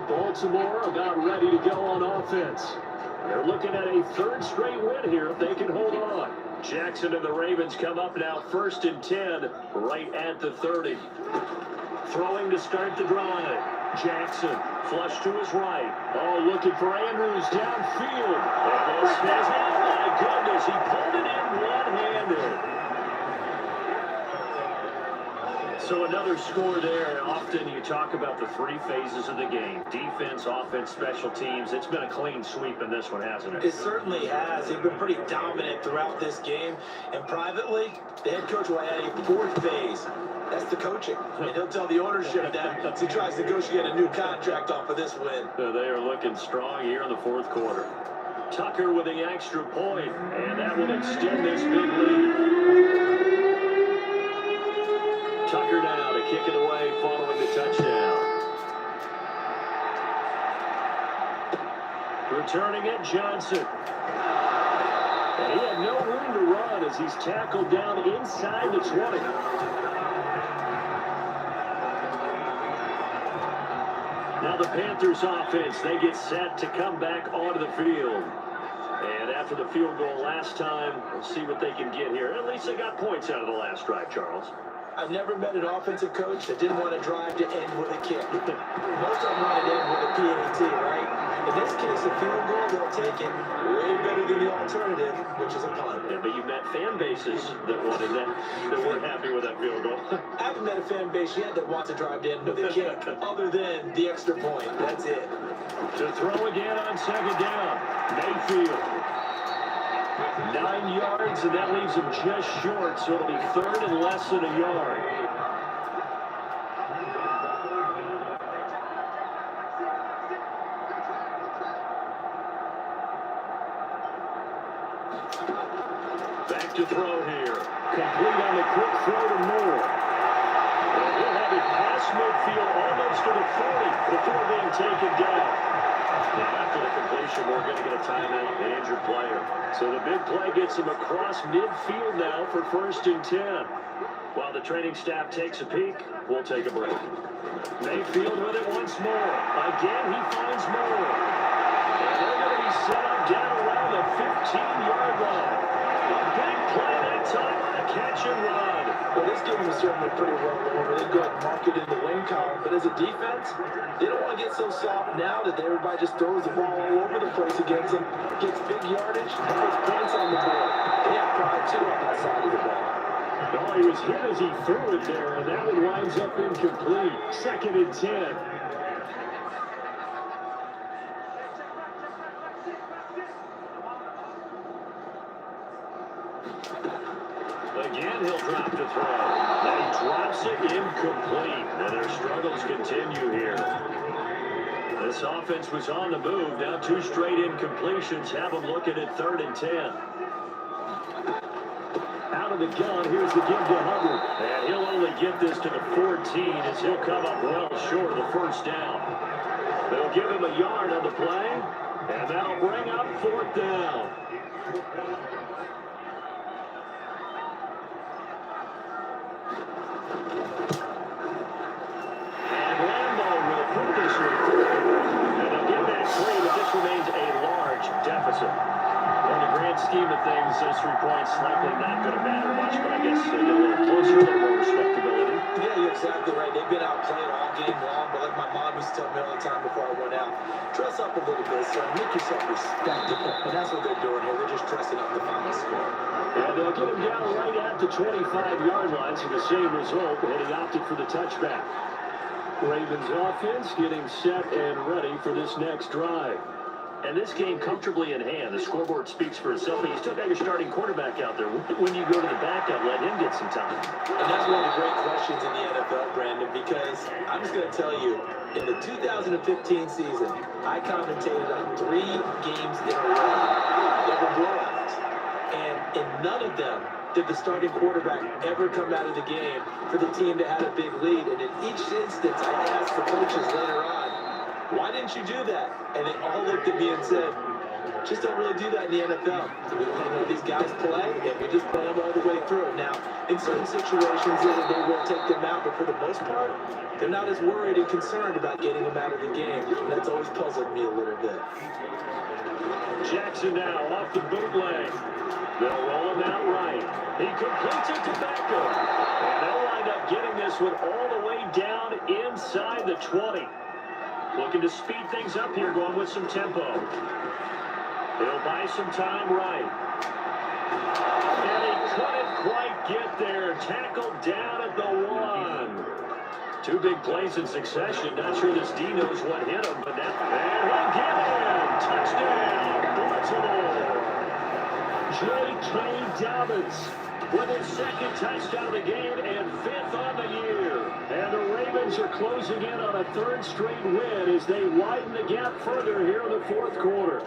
Baltimore about ready to go on offense. They're looking at a third straight win here if they can hold on. Jackson and the Ravens come up now 1st and 10 right at the 30. Throwing to start the drive. Jackson flush to his right. Oh, looking for Andrews downfield. And this is, oh my goodness, he pulled it in one-handed. So another score there. Often you talk about the three phases of the game. Defense, offense, special teams. It's been a clean sweep in this one, hasn't it? It certainly has. They've been pretty dominant throughout this game. And privately, the head coach will add a fourth phase. That's the coaching. And he'll tell the ownership that as he tries to negotiate a new contract off of this win. So they are looking strong here in the fourth quarter. Tucker with the extra point, and that will extend this big lead. Tucker now to kick it away following the touchdown. Returning it, Johnson. And he had no room to run as he's tackled down inside the 20. Now the Panthers offense, they get set to come back onto the field. And after the field goal last time, we'll see what they can get here. At least they got points out of the last drive, Charles. I've never met an offensive coach that didn't want to drive to end with a kick. Most of them want to end with a PAT, right? In this case, a field goal, they'll take it way better than the alternative, which is a punt. Yeah, but you've met fan bases that wanted that weren't happy with that field goal. I haven't met a fan base yet that wants to drive to end with a kick, other than the extra point. That's it. To throw again on 2nd down. Mayfield. 9 yards, and that leaves him just short, so it'll be 3rd and less than a yard. Back to throw here. Complete on the quick throw to Moore. And he'll have it past midfield almost to the 40 before being taken down. And after the completion, we're going to get a timeout, an injured player. So the big play gets him across midfield now for 1st and 10. While the training staff takes a peek, we'll take a break. Mayfield with it once more. Again, he finds Moore. And they're going to be set up down around the 15-yard line. A big play that time on a catch and run. Well, this game is certainly pretty well over. They go ahead and mark it in the win column. But as a defense, they don't want to get so soft now that everybody just throws the ball all over the place against them, gets big yardage, and puts points on the board. They have pride, too, on that side of the ball. Oh, he was hit as he threw it there, and that one winds up incomplete. 2nd and 10. Again, he'll drop the throw. And he drops it incomplete. And their struggles continue here. This offense was on the move. Now 2 straight incompletions have them looking at 3rd and 10. Out of the gun, here's the give to Hubbard. And he'll only get this to the 14 as he'll come up well short of the 1st down. They'll give him a yard on the play. And that'll bring up 4th down. Deficit. In the grand scheme of things, those 3 points likely not going to matter much, but I guess they get a little closer, a little more respectability. Yeah, you're exactly right. They've been outplayed all game long, but like my mom used to tell me all the time before I went out, dress up a little bit, son. Make yourself respectable. And that's what they're doing here. They're just dressing up the final score. And they'll get him down right at the 25-yard line, so the same result, and he opted for the touchback. Ravens offense getting set and ready for this next drive. And this game comfortably in hand. The scoreboard speaks for itself, but you still got your starting quarterback out there. When you go to the backup, let him get some time. And that's one of the great questions in the NFL, Brandon, because I'm just going to tell you, in the 2015 season, I commentated on 3 games in a row. They were blowouts. And In none of them did the starting quarterback ever come out of the game for the team that had a big lead. And in each instance, I asked the coaches later on, why didn't you do that? And they all looked at me and said, just don't really do that in the NFL. We know these guys play, and we just play them all the way through. Now, in certain situations, they will take them out, but for the most part, they're not as worried and concerned about getting them out of the game. And that's always puzzled me a little bit. Jackson now off the bootleg. They'll roll him out right. He completes it to Beckham. And they'll wind up getting this one all the way down inside the 20. Looking to speed things up here, going with some tempo. He'll buy some time right. And he couldn't quite get there. Tackled down at the 1. Two big plays in succession. Not sure this D knows what hit him, but that. And he'll get in. Touchdown, Baltimore. J.K. Dobbins with his second touchdown of the game and 5th on the year. And the Ravens are closing in on a 3rd straight win as they widen the gap further here in the 4th quarter.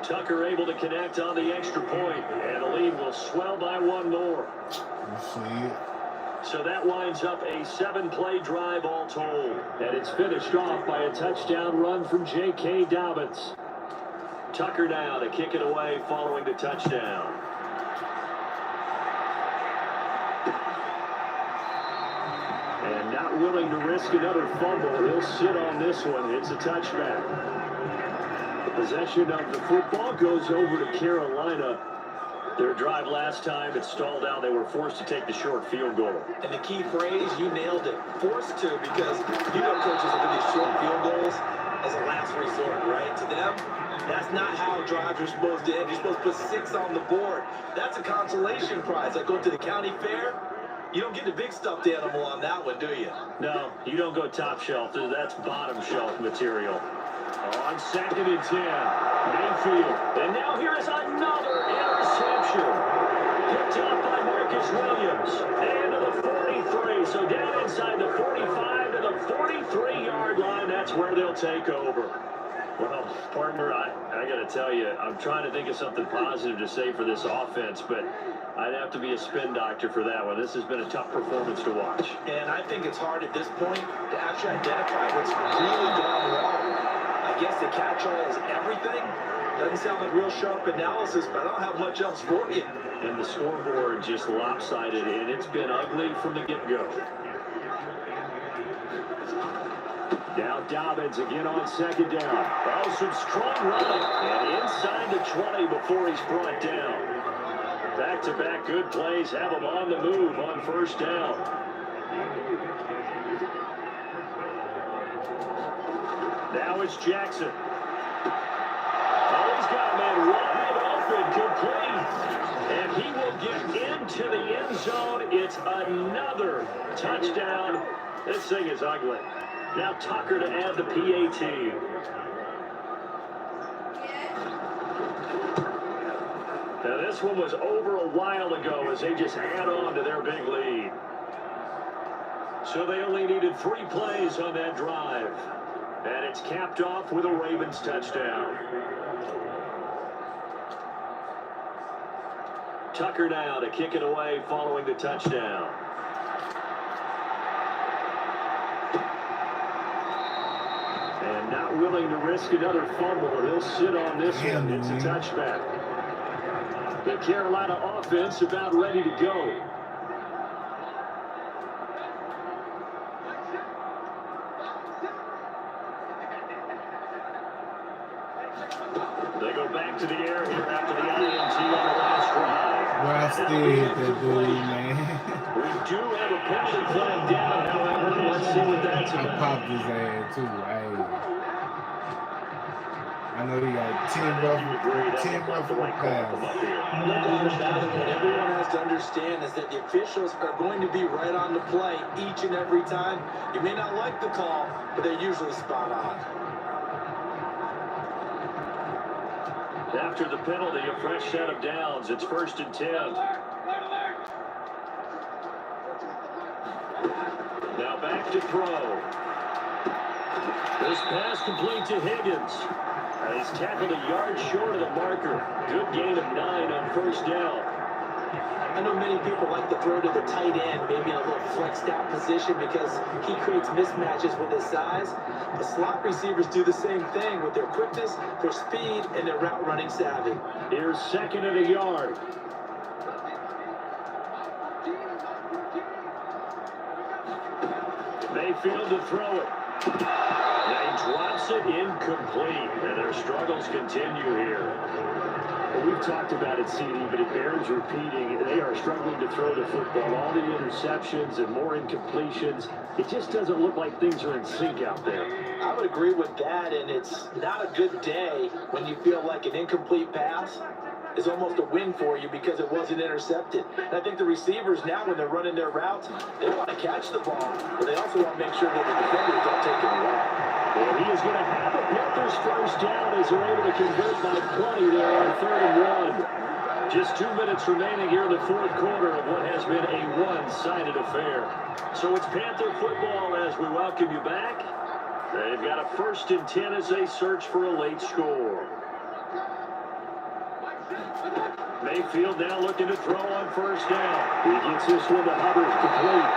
Tucker able to connect on the extra point, and the lead will swell by 1 more. You see it. So that winds up a 7-play drive all told. And it's finished off by a touchdown run from J.K. Dobbins. Tucker now to kick it away following the touchdown. And not willing to risk another fumble. He'll sit on this one. It's a touchback. The possession of the football goes over to Carolina. Their drive last time, it stalled out. They were forced to take the short field goal. And the key phrase, you nailed it. Forced to, because you know coaches look at these short field goals as a last resort, right? To them, that's not how drives are supposed to end. You're supposed to put 6 on the board. That's a consolation prize. Like going to the county fair, you don't get the big stuffed animal on that one, do you? No, you don't go top shelf. That's bottom shelf material. On 2nd and 10, Mayfield. And now here is another interception. Picked up by Marcus Williams. And to the 43. So down inside the 45 to the 43-yard line. That's where they'll take over. Well, partner, I got to tell you, I'm trying to think of something positive to say for this offense, but I'd have to be a spin doctor for that one. This has been a tough performance to watch. And I think it's hard at this point to actually identify what's really gone wrong. I guess the catch-all is everything. Doesn't sound like real sharp analysis, but I don't have much else for you. And the scoreboard just lopsided, and it's been ugly from the get-go. Now Dobbins again on 2nd down. Oh, some strong running. And inside the 20 before he's brought down. Back-to-back good plays have him on the move on 1st down. Now it's Jackson. Oh, he's got a man wide open, complete. And he will get into the end zone. It's another touchdown. This thing is ugly. Now Tucker to add the PAT. Now this one was over a while ago as they just add on to their big lead. So they only needed 3 plays on that drive. And it's capped off with a Ravens touchdown. Tucker now to kick it away following the touchdown. And not willing to risk another fumble. He'll sit on this one. It's a touchback. The Carolina offense about ready to go. They go back to the air here after the INT on the last drive. Well, I still hit that dude, man. We do have a penalty flag down, however. Let's see what that's I about. popped his ass, too. I know he got 10 roughing passes. No doubt about it. What everyone has to understand is that the officials are going to be right on the play each and every time. You may not like the call, but they're usually spot on. After the penalty, a fresh set of downs. It's 1st and 10. Now back to throw. This pass complete to Higgins. He's tackled a yard short of the marker. Good gain of 9 on first down. I know many people like to throw to the tight end, maybe in a little flexed out position because he creates mismatches with his size. The slot receivers do the same thing with their quickness, their speed, and their route running savvy. Here's 2nd and a yard. Mayfield to throw it. He drops it incomplete, and their struggles continue here. Well, we've talked about it, CD, but it bears repeating. They are struggling to throw the football. All the interceptions and more incompletions. It just doesn't look like things are in sync out there. I would agree with that, and it's not a good day when you feel like an incomplete pass is almost a win for you because it wasn't intercepted. And I think the receivers now, when they're running their routes, they want to catch the ball, but they also want to make sure that the defenders don't take it away. Well, he is going to have a Panthers first down as they're able to convert by plenty there on 3rd and 1. Just 2 minutes remaining here in the 4th quarter of what has been a one-sided affair. So it's Panther football as we welcome you back. They've got a 1st and 10 as they search for a late score. Mayfield now looking to throw on first down. He gets this one to Hubbard, complete.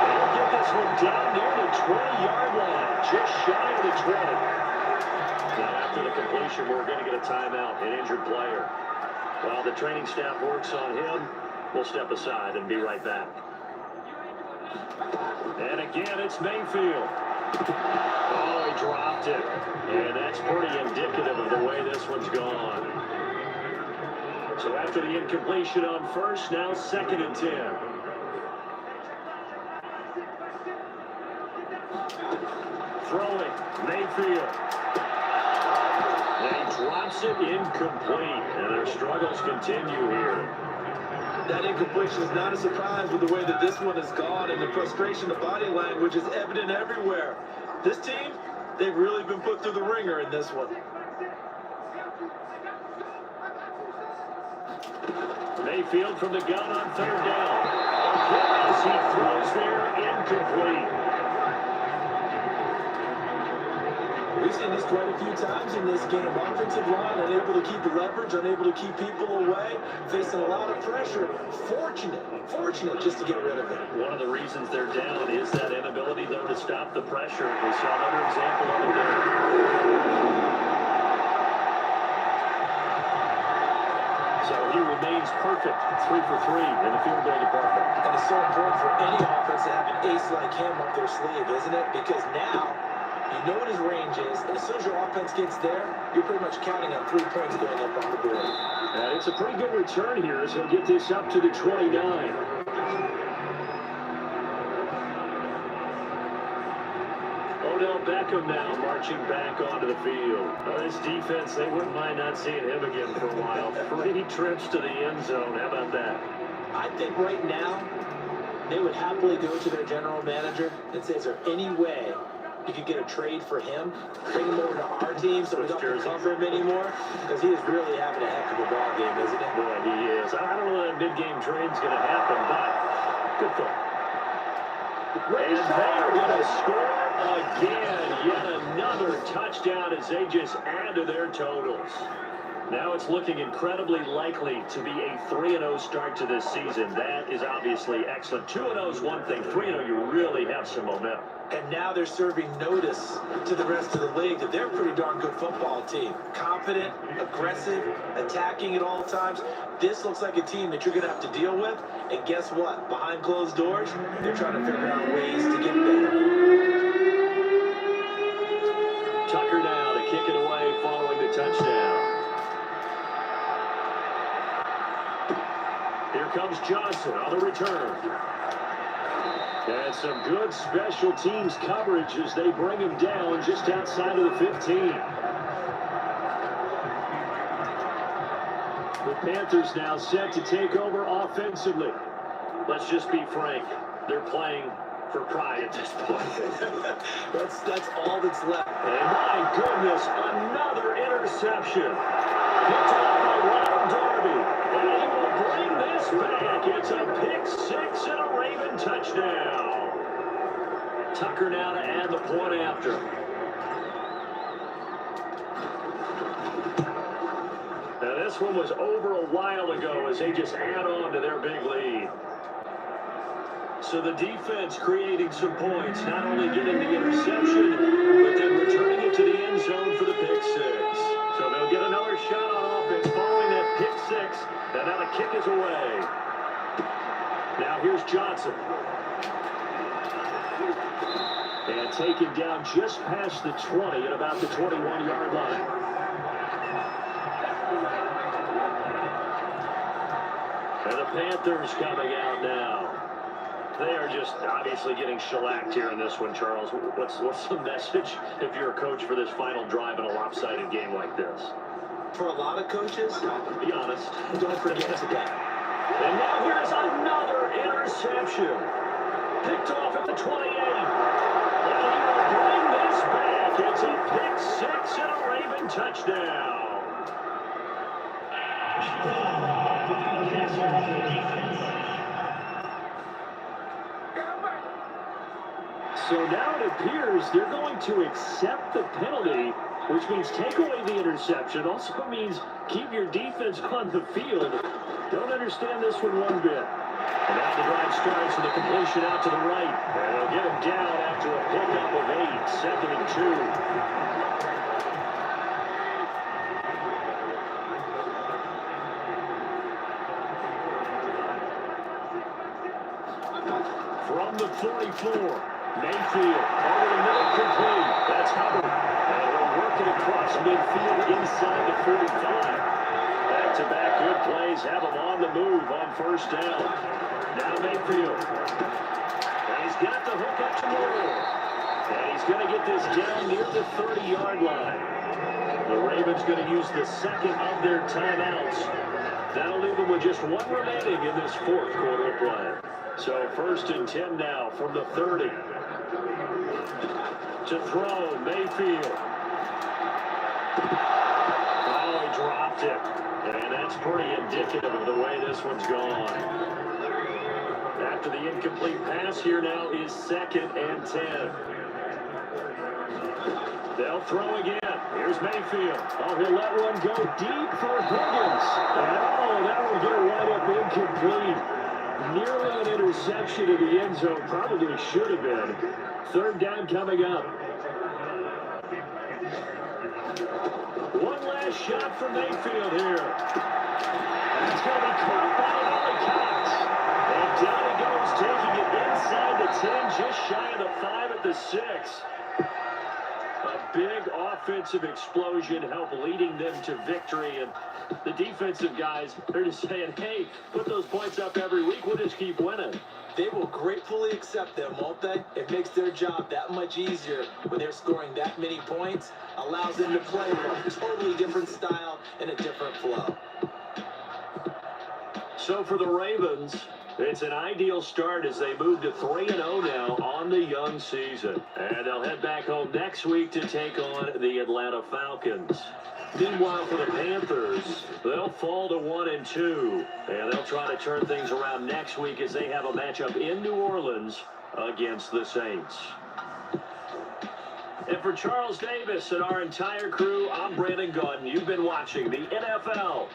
They'll get this one down near the 20-yard line, just shy of the 20. Now after the completion, we're going to get a timeout, an injured player. While the training staff works on him, we'll step aside and be right back. And again, it's Mayfield. Oh, he dropped it. And that's pretty indicative of the way this one's gone. So after the incompletion on first, now 2nd and 10. Throwing, Mayfield. And he drops it incomplete. And their struggles continue here. That incompletion is not a surprise with the way that this one has gone, and the frustration, the body language is evident everywhere. This team, they've really been put through the ringer in this one. Mayfield from the gun on 3rd down. As he throws there, incomplete. We've seen this quite a few times in this game. Offensive line unable to keep the leverage, unable to keep people away, facing a lot of pressure. Fortunate just to get rid of it. One of the reasons they're down is that inability, though, to stop the pressure. We saw another example of it there. So he remains perfect, 3 for 3 in the field goal department. And it's so important for any offense to have an ace like him up their sleeve, isn't it? Because now you know what his range is, and as soon as your offense gets there, you're pretty much counting on 3 points going up on the board. It's a pretty good return here as he'll get this up to the 29. Odell Beckham now marching back onto the field. This defense, they wouldn't mind not seeing him again for a while. 3 trips to the end zone. How about that? I think right now, they would happily go to their general manager and say, is there any way you could get a trade for him, bring him over to our team so we don't have to cover him anymore? Because he is really having a heck of a ball game, isn't he? Boy, he is. I don't know that mid-game trade's going to happen, but good thought. And they are going to score again. Yet another touchdown as they just add to their totals. Now it's looking incredibly likely to be a 3-0 start to this season. That is obviously excellent. 2-0 is one thing. 3-0, you really have some momentum. And now they're serving notice to the rest of the league that they're a pretty darn good football team. Confident, aggressive, attacking at all times. This looks like a team that you're going to have to deal with. And guess what? Behind closed doors, they're trying to figure out ways to get better. Tucker now to kick it away following the touchdown. Here comes Johnson on the return. And some good special teams coverage as they bring him down just outside of the 15. The Panthers now set to take over offensively. Let's just be frank. They're playing for pride at this point. that's all that's left. And my goodness, another interception. Picked up by Ron Darby. And he will bring this back. It's a pick 6 and a Raven touchdown. Tucker now to add the point after. This one was over a while ago as they just add on to their big lead. So the defense creating some points, not only getting the interception, but then returning it to the end zone for the pick six. So they'll get another shot on offense following that pick six, and now the kick is away. Now here's Johnson. And taken down just past the 20 at about the 21-yard line. And the Panthers coming out now. They are just obviously getting shellacked here in this one, Charles. What's the message if you're a coach for this final drive in a lopsided game like this? For a lot of coaches, be honest. Don't forget today. And now here's another interception. Picked off at the 28. And he will bring this back. It's a pick six and a Raven touchdown. So now it appears they're going to accept the penalty, which means take away the interception. Also means keep your defense on the field. Don't understand this one bit. And now the drive starts with a completion out to the right. And they'll get him down after a pickup of 8, 2nd and 2. From the 44. Mayfield, over the middle, complete. That's Hubbard. And they'll work it across midfield inside the 45. Back-to-back good plays have them on the move on first down. Now Mayfield. And he's got the hook up to Moore. And he's going to get this down near the 30-yard line. The Ravens going to use the second of their timeouts. That'll leave them with just one remaining in this fourth quarter of play. So 1st and 10 now from the 30. To throw, Mayfield. Oh, he dropped it. And that's pretty indicative of the way this one's gone. After the incomplete pass, here now is 2nd and 10. They'll throw again. Here's Mayfield. Oh, he'll let one go deep for Higgins. And oh, that will get right up incomplete. Nearly an interception in the end zone. Probably should have been. 3rd down coming up. One last shot from Mayfield here. It's going to be caught by Ollie Cox. And down he goes, taking it inside the 10, just shy of the 5 at the 6. A big offensive explosion helped leading them to victory. And the defensive guys, they're just saying, hey, put those points up every week. We'll just keep winning. They will gratefully accept them, won't they? It makes their job that much easier when they're scoring that many points. Allows them to play with a totally different style and a different flow. So for the Ravens, it's an ideal start as they move to 3-0 now on the young season. And they'll head back home next week to take on the Atlanta Falcons. Meanwhile, for the Panthers, they'll fall to 1-2, and they'll try to turn things around next week as they have a matchup in New Orleans against the Saints. And for Charles Davis and our entire crew, I'm Brandon Gunn. You've been watching the NFL